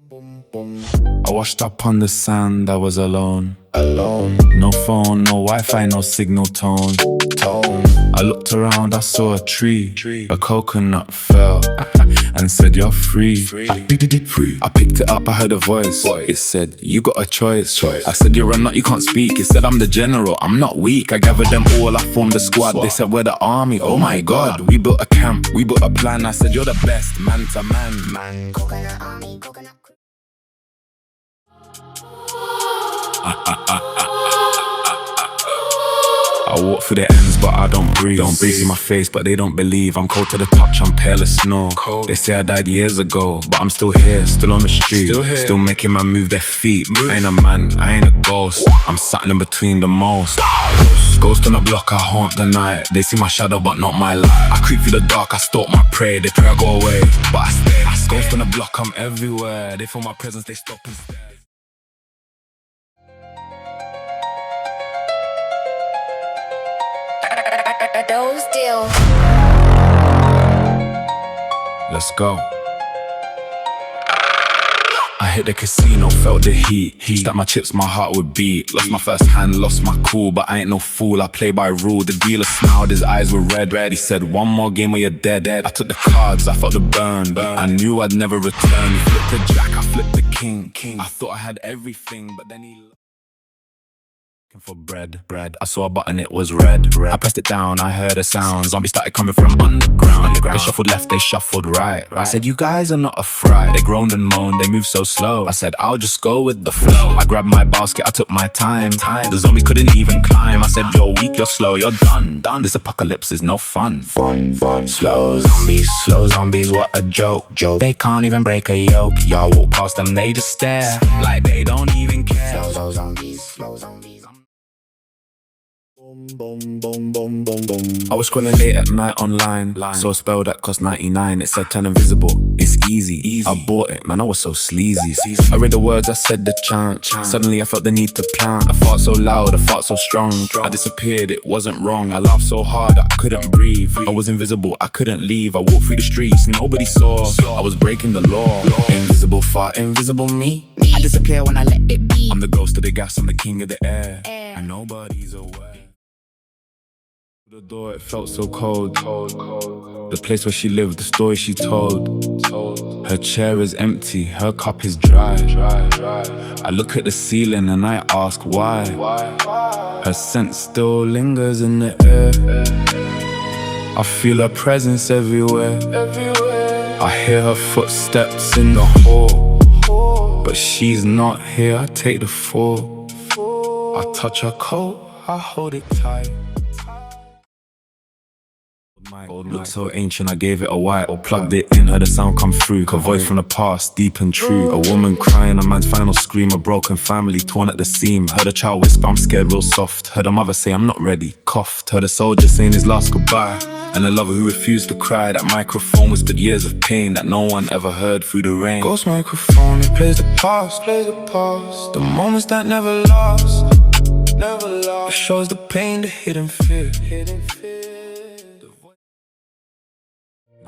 I washed up on the sand, I was alone. No phone, no Wi-Fi, no signal tone. I looked around, I saw a tree. A coconut fell and said, "You're free." I picked it up, I heard a voice. It said, "You got a choice." I said, "You're a nut, you can't speak." It said, "I'm the general, I'm not weak." I gathered them all, I formed a squad. They said, "We're the army." Oh my god, we built a camp, we built a plan. I said, "You're the best, man to man. Coconut army, coconut. I walk through the ends, but I don't breathe. See my face, but they don't believe. I'm cold to the touch, I'm pale as snow. They say I died years ago, but I'm still here, still on the street, still making man move their feet. I ain't a man, I ain't a ghost. I'm sat in between the most. Ghost on the block, I haunt the night. They see my shadow, but not my light. I creep through the dark, I stalk my prey. They pray I go away, but I stay. Ghost on the block, I'm everywhere. They feel my presence, they stop and stare. Those deals. Let's go. I hit the casino, felt the heat. Stacked my chips, my heart would beat. Lost my first hand, lost my cool, but I ain't no fool, I play by rule. The dealer smiled, his eyes were red. He said, "One more game or you're dead." I took the cards, I felt the burn. I knew I'd never return. He flipped the jack, I flipped the king. I thought I had everything, but then he for bread. I saw a button, it was red. I pressed it down, I heard a sound. Zombies started coming from underground. They shuffled left, they shuffled right. I said, "You guys are not a fry." They groaned and moaned, they moved so slow. I said, "I'll just go with the flow." I grabbed my basket, I took my time. The zombies couldn't even climb. I said, "You're weak, you're slow, you're done. This apocalypse is no fun. Slow zombies, what a joke. They can't even break a yoke. Y'all walk past them, they just stare like they don't even care. Slow zombies. I was scrolling late at night online. Saw a spell that cost 99. It said turn invisible, it's easy. I bought it, man, I was so sleazy. I read the words, I said the chant. Suddenly I felt the need to plant. I fart so loud, I fart so strong. I disappeared, it wasn't wrong. I laughed so hard that I couldn't breathe. I was invisible, I couldn't leave. I walked through the streets, nobody saw. I was breaking the law. Invisible fart, invisible me. I disappear when I let it be. I'm the ghost of the gas, I'm the king of the air. And nobody's aware. The door, it felt so cold. The place where she lived, the story she told. Her chair is empty, her cup is dry. I look at the ceiling and I ask why. Her scent still lingers in the air. I feel her presence everywhere. I hear her footsteps in the hall, but she's not here, I take the fall. I touch her coat, I hold it tight. Looked so ancient, I gave it a wipe. Plugged it in, heard the sound come through. A voice from the past, deep and true. A woman crying, a man's final scream. A broken family, torn at the seam. Heard a child whisper, "I'm scared," real soft. Heard a mother say, "I'm not ready," coughed. Heard a soldier saying his last goodbye. And a lover who refused to cry. That microphone whispered years of pain that no one ever heard through the rain. Ghost microphone, it plays the past. The moments that never last. It shows the pain, the hidden fear.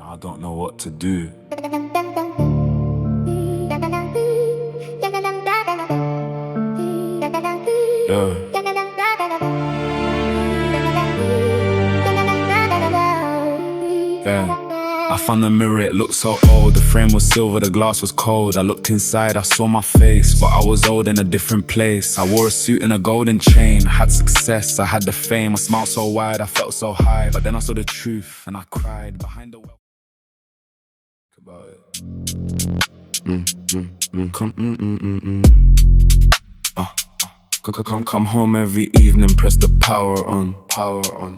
I don't know what to do. I found the mirror, it looked so old. The frame was silver, the glass was cold. I looked inside, I saw my face, but I was old in a different place. I wore a suit and a golden chain. I had success, I had the fame. I smiled so wide, I felt so high. But then I saw the truth and I cried behind the well. About it. Come home every evening, press the power on.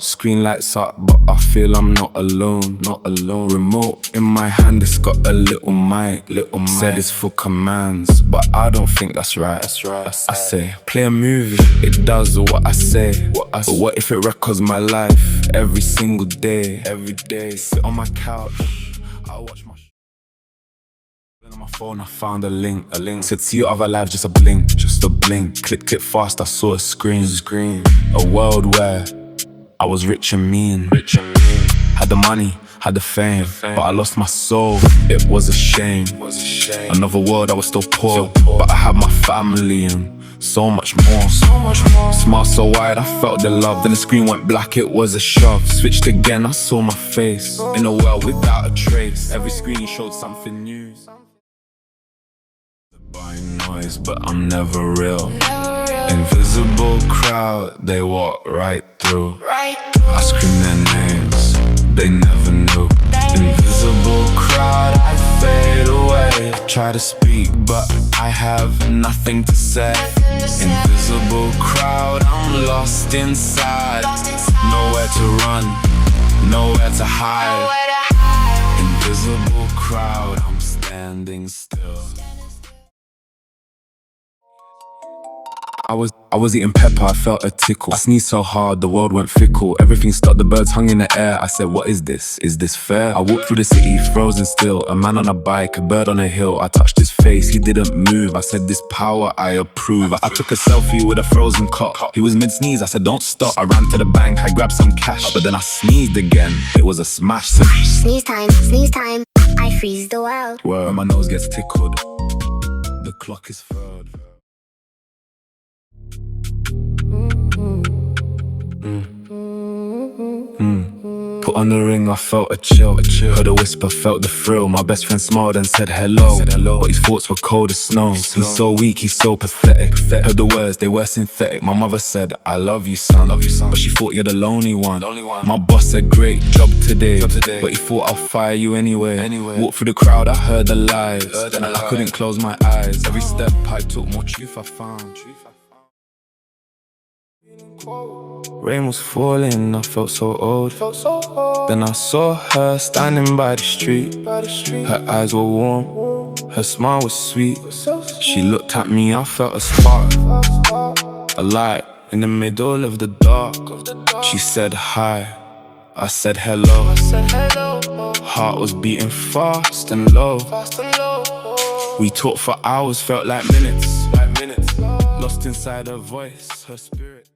Screen lights up, but I feel I'm not alone. Remote in my hand, it's got a little mic. Said it's for commands, but I don't think that's right. I say, play a movie, it does what I say. But what if it records my life every single day? Sit on my couch, I watch my on my phone, I found a link. Said see your other lives, just a blink. Clicked it fast, I saw a screen. A world where I was rich and mean. Had the money, had the fame, but I lost my soul. It was a shame. Another world, I was still poor, but I had my family and so much more. Smile so wide, I felt the love. Then the screen went black, it was a shove. Switched again, I saw my face in a world without a trace. Every screen showed something new. Buying noise, but I'm never real. Invisible crowd, they walk right through. I scream their names, they never knew. Invisible crowd, I fade away. Try to speak, but I have nothing to say. Invisible crowd, I'm lost inside. Nowhere to run, nowhere to hide. Invisible crowd, I'm standing still. I was eating pepper, I felt a tickle. I sneezed so hard, the world went fickle. Everything stopped, the birds hung in the air. I said, what is this? Is this fair? I walked through the city, frozen still. A man on a bike, a bird on a hill. I touched his face, he didn't move. I said, this power I approve. I took a selfie with a frozen cop. He was mid-sneeze, I said, don't stop. I ran to the bank, I grabbed some cash, but then I sneezed again. It was a smash. Sneeze time, I freeze the world. When my nose gets tickled, the clock is third. Put on the ring, I felt a chill. Heard a whisper, felt the thrill. My best friend smiled and said hello, but his thoughts were cold as snow. He's so weak, he's so pathetic. Heard the words, they were synthetic. My mother said, I love you son, but she thought you're the lonely one. My boss said, great job today, but he thought I'll fire you anyway. Walked through the crowd, I heard the lies, and I couldn't close my eyes. Every step I took, more truth I found. Rain was falling, I felt so old. Then I saw her standing by the street. Her eyes were warm, her smile was sweet. She looked at me, I felt a spark, a light in the middle of the dark. She said hi, I said hello. Heart was beating fast and low. We talked for hours, felt like minutes. Lost inside her voice, her spirit.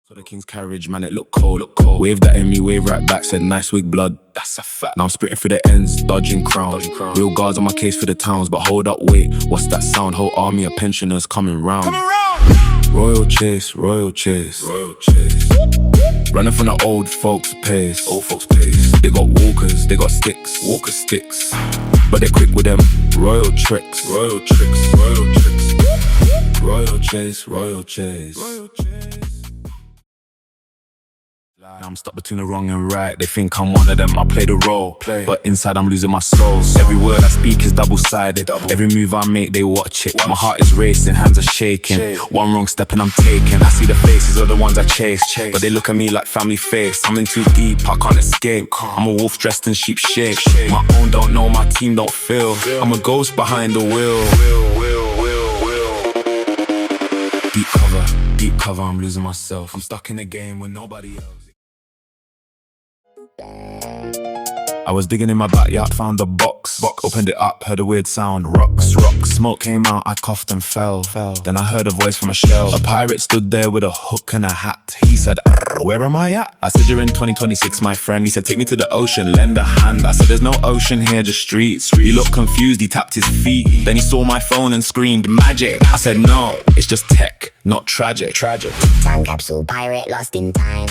So the king's carriage, man, it looked cold. Waved at me, waved right back, said nice wig blood, that's a fact. Now I'm spitting through the ends, dodging crowns. Real guards on my case for the towns, but hold up, wait, what's that sound? Whole army of pensioners coming round. Royal chase. Running from the old folks' pace. They got walkers, they got sticks. But they're quick with them royal tricks. Royal chase. Now I'm stuck between the wrong and right. They think I'm one of them, I play the role, but inside I'm losing my soul. Every word I speak is double-sided. Every move I make, they watch it. My heart is racing, hands are shaking. One wrong step and I'm taking. I see the faces of the ones I chase, but they look at me like family face. I'm in too deep, I can't escape. I'm a wolf dressed in sheep shape. My own don't know, my team don't feel. I'm a ghost behind the wheel. Deep cover, I'm losing myself. I'm stuck in a game with nobody else. I was digging in my backyard, found a box. Opened it up, heard a weird sound. Rocks. Smoke came out, I coughed and fell. Then I heard a voice from a shell. A pirate stood there with a hook and a hat. He said, where am I at? I said, you're in 2026, my friend. He said, take me to the ocean, lend a hand. I said, there's no ocean here, just streets. He looked confused, he tapped his feet. Then he saw my phone and screamed, magic. I said, no, it's just tech, not tragic. Time capsule pirate lost in time.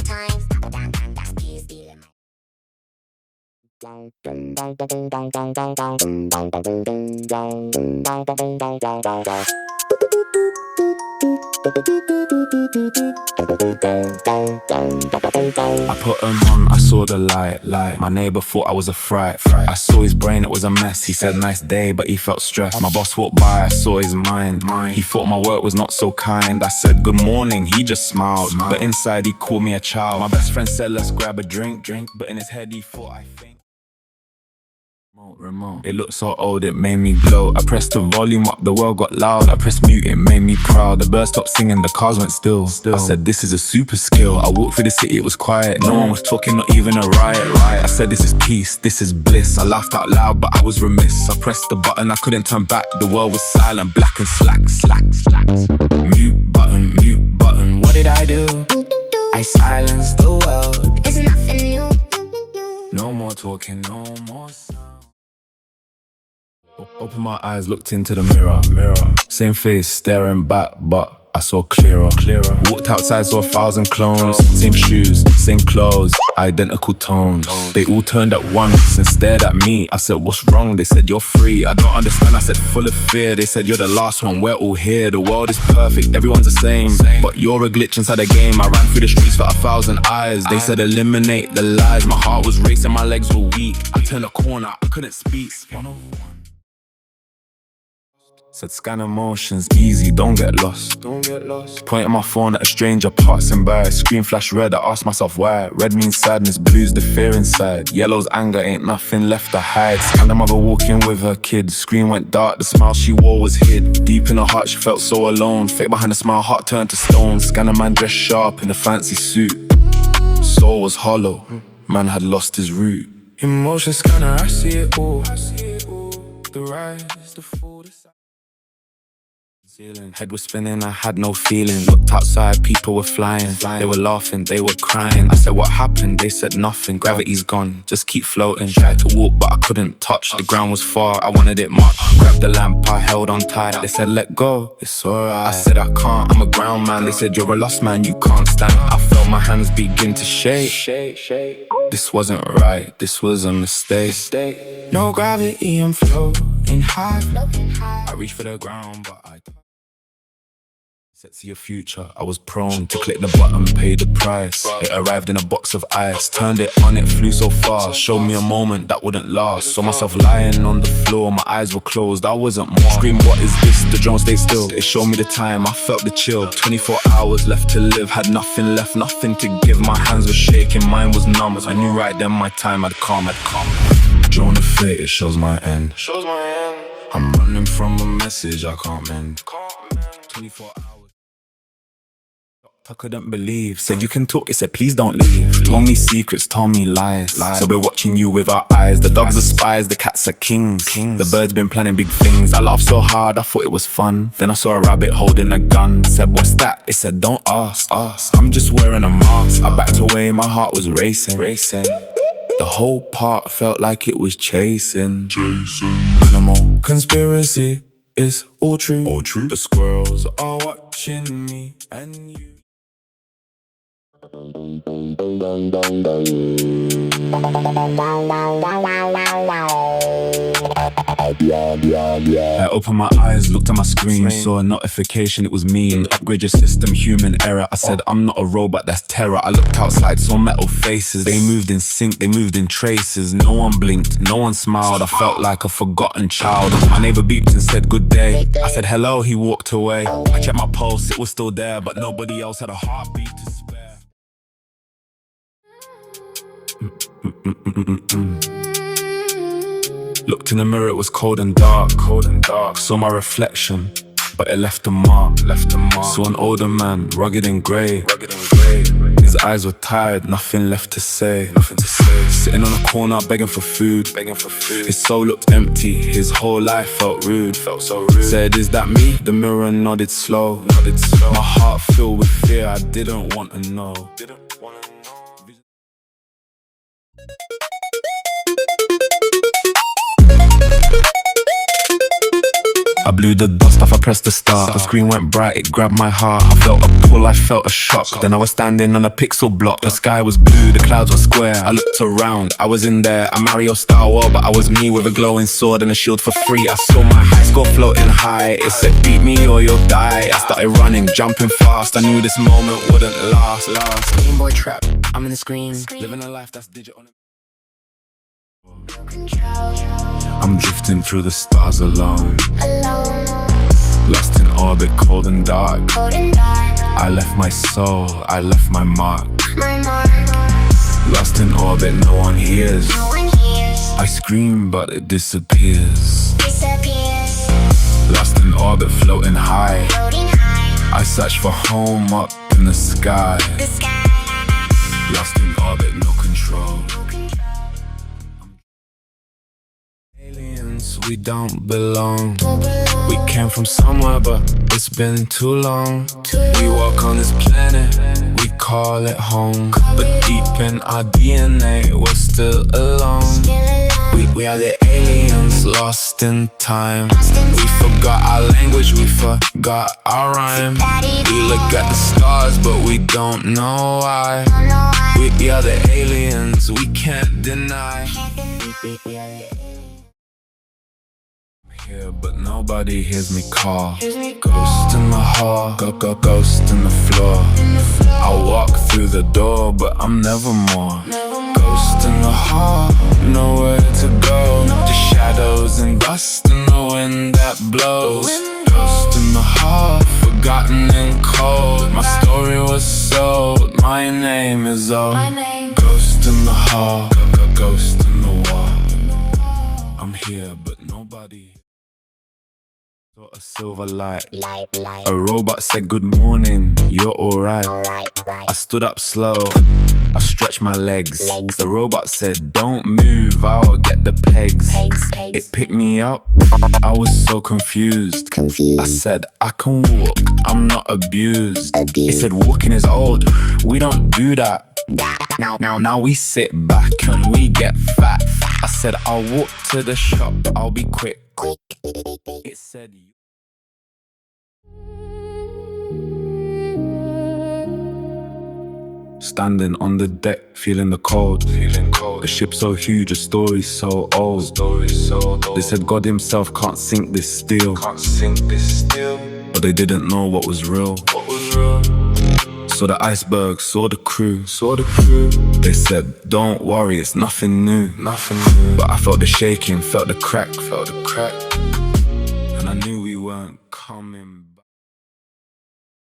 I put him on, I saw the light. My neighbor thought I was a fright. I saw his brain, it was a mess. He said nice day, but he felt stressed. My boss walked by, I saw his mind. He thought my work was not so kind. I said good morning, he just smiled. But inside he called me a child. My best friend said let's grab a drink. But in his head he thought I think. Remote. It looked so old, it made me glow. I pressed the volume up, the world got loud. I pressed mute, it made me proud. The birds stopped singing, the cars went still. I said this is a super skill. I walked through the city, it was quiet. No one was talking, not even a riot. I said this is peace, this is bliss. I laughed out loud, but I was remiss. I pressed the button, I couldn't turn back. The world was silent, black and slack. Mute button, what did I do? I silenced the world. It's nothing new. No more talking, no more sound. Open my eyes, looked into the mirror. Same face, staring back, but I saw clearer. Walked outside, saw 1,000 clones. Same shoes, same clothes, identical tones. They all turned at once and stared at me. I said, what's wrong? They said, you're free. I don't understand, I said, full of fear. They said, you're the last one, we're all here. The world is perfect, everyone's the same, but you're a glitch inside the game. I ran through the streets for 1,000 eyes. They said, eliminate the lies. My heart was racing, my legs were weak. I turned a corner, I couldn't speak. Said scan emotions, easy, don't get lost. Point at my phone at a stranger passing by. Screen flash red, I asked myself why. Red means sadness, blue's the fear inside. Yellow's anger, ain't nothing left to hide. Scanned a mother walking with her kid. Screen went dark, the smile she wore was hid. Deep in her heart, she felt so alone. Fake behind the smile, heart turned to stone. Scan a man dressed sharp in a fancy suit. Soul was hollow, man had lost his root. Emotion scanner, I see it all. The rise, the fall, the head was spinning, I had no feeling. Looked outside, people were flying. They were laughing, they were crying. I said, what happened? They said nothing. Gravity's gone, just keep floating. Tried to walk, but I couldn't touch. The ground was far, I wanted it much. Grabbed the lamp, I held on tight. They said, let go, it's alright. I said, I can't, I'm a ground man. They said, you're a lost man, you can't stand. I felt my hands begin to shake. This wasn't right, this was a mistake. No gravity, I'm floating high. I reached for the ground, but I set to your future, I was prone to click the button, pay the price. It arrived in a box of ice, turned it on, it flew so fast. Showed me a moment that wouldn't last. Saw myself lying on the floor, my eyes were closed, I wasn't more. Scream, what is this? The drone stayed still. It showed me the time, I felt the chill. 24 hours left to live, had nothing left, nothing to give. My hands were shaking, mine was numb. I knew right then my time had come. Drone of fate, it shows my end. I'm running from a message I can't mend. 24 hours. I couldn't believe. Said you can talk, it said please don't leave. Told me secrets, told me lies. So we're watching you with our eyes. The dogs are spies, the cats are kings. The bird's been planning big things. I laughed so hard, I thought it was fun. Then I saw a rabbit holding a gun. Said what's that? It said don't ask. I'm just wearing a mask. I backed away, my heart was racing. The whole part felt like it was chasing. Animal conspiracy is all true. The squirrels are watching me and you. I opened my eyes, looked at my screen, saw a notification, it was me. Upgrade your system, human error. I said I'm not a robot, that's terror. I looked outside, saw metal faces. They moved in sync, they moved in traces. No one blinked, no one smiled. I felt like a forgotten child. My neighbor beeped and said good day. I said hello, he walked away. I checked my pulse, it was still there, but nobody else had a heartbeat to spare. Looked in the mirror, it was cold and dark. Saw my reflection, but it left a mark. Saw an older man, rugged and grey. His eyes were tired, nothing left to say. Sitting on a corner, begging for food. His soul looked empty, his whole life felt rude. Said, is that me? The mirror nodded slow. My heart filled with fear, I didn't want to know. I blew the dust off, I pressed the start. The screen went bright, it grabbed my heart. I felt a pull, I felt a shock. Then I was standing on a pixel block. The sky was blue, the clouds were square. I looked around, I was in there. A Mario Star Wars, but I was me with a glowing sword and a shield for free. I saw my high score floating high. It said beat me or you'll die. I started running, jumping fast. I knew this moment wouldn't last. Game boy trap, I'm in the screen. Living a life that's digital. I'm drifting through the stars alone. Lost in orbit, cold and dark. I left my soul, I left my mark. Lost in orbit, no one hears. I scream but it disappears. Lost in orbit, floating high. I search for home up in the sky. Lost in orbit, no control. We don't belong. We came from somewhere but It's been too long. We walk on this planet, we call it home. But deep in our DNA, we're still alone. We are the aliens lost in time. We forgot our language, we forgot our rhyme. We look at the stars, but we don't know why. We are the aliens, we can't deny. Here, but nobody hears me call. Ghost in the hall, ghost in the floor. I walk through the door, but I'm never more. Ghost in the hall, nowhere to go. Just shadows and dust in the wind that blows. Ghost in the hall, forgotten and cold. My story was sold, my name is old. Ghost in the hall, ghost in the wall. I'm here, but nobody. Saw a silver light. A robot said good morning, you're alright. I stood up slow, I stretched my legs. The robot said don't move, I'll get the pegs. It picked me up, I was so confused. I said I can walk, I'm not abused. It said walking is old, we don't do that. Now we sit back and we get fat. I said I'll walk to the shop, I'll be quick. It said standing on the deck, feeling the cold. The ship's so huge, the story's so old. They said God himself can't sink this steel. But they didn't know what was real. Saw the iceberg, saw the crew. They said don't worry, it's nothing new. But I felt the shaking, felt the crack. And I knew we weren't coming.